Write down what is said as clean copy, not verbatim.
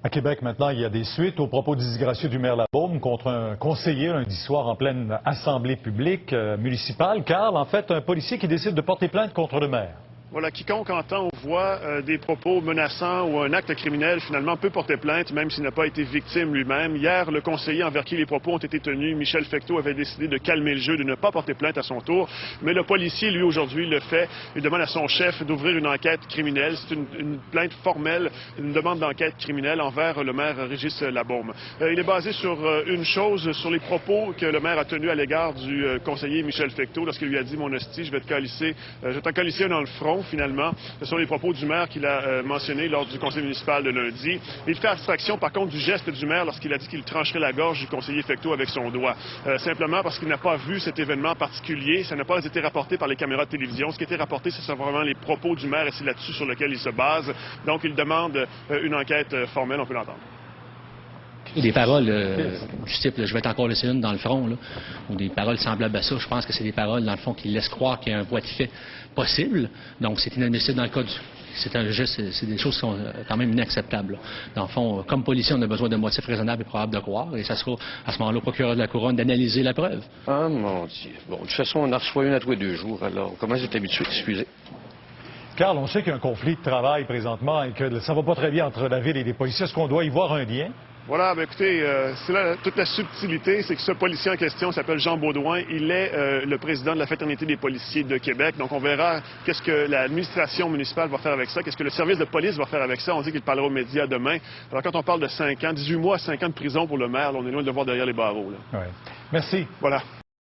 À Québec, maintenant, il y a des suites aux propos disgracieux du maire Labaume contre un conseiller lundi soir en pleine assemblée publique municipale. Carl, en fait, un policier qui décide de porter plainte contre le maire. Voilà, quiconque entend ou voit des propos menaçants ou un acte criminel, finalement, peut porter plainte, même s'il n'a pas été victime lui-même. Hier, le conseiller envers qui les propos ont été tenus, Michel Fecteau, avait décidé de calmer le jeu, de ne pas porter plainte à son tour. Mais le policier, lui, aujourd'hui, le fait. Il demande à son chef d'ouvrir une enquête criminelle. C'est une plainte formelle, une demande d'enquête criminelle envers le maire Régis Labaume. Il est basé sur une chose, sur les propos que le maire a tenus à l'égard du conseiller Michel Fecteau lorsqu'il lui a dit « Mon hostie, je vais t'en calisser un dans le front ». Finalement, ce sont les propos du maire qu'il a mentionnés lors du conseil municipal de lundi. Il fait abstraction, par contre, du geste du maire lorsqu'il a dit qu'il trancherait la gorge du conseiller Fecteau avec son doigt. Simplement parce qu'il n'a pas vu cet événement particulier. Ça n'a pas été rapporté par les caméras de télévision. Ce qui a été rapporté, c'est vraiment les propos du maire et c'est là-dessus sur lequel il se base. Donc, il demande une enquête formelle. On peut l'entendre. Des paroles du type « je vais t'encore laisser une dans le front », ou des paroles semblables à ça, je pense que c'est des paroles, dans le fond, qui laissent croire qu'il y a un voie de fait possible. Donc, c'est inadmissible dans le cas du... C'est des choses qui sont quand même inacceptables. Dans le fond, comme policier, on a besoin de motifs raisonnables et probables de croire, et ça sera à ce moment-là au procureur de la Couronne d'analyser la preuve. Ah, mon Dieu. Bon, de toute façon, on en reçoit une à tous les 2 jours, alors on commence à être habitué, excusez. Carl, on sait qu'il y a un conflit de travail présentement et que ça va pas très bien entre la ville et les policiers. Est-ce qu'on doit y voir un lien? Voilà, écoutez, c'est là toute la subtilité, c'est que ce policier en question s'appelle Jean Baudouin. Il est le président de la Fraternité des policiers de Québec. Donc, on verra qu'est-ce que l'administration municipale va faire avec ça, qu'est-ce que le service de police va faire avec ça. On dit qu'il parlera aux médias demain. Alors, quand on parle de 5 ans, 18 mois, 5 ans de prison pour le maire, là, on est loin de le voir derrière les barreaux. Là. Ouais. Merci. Voilà.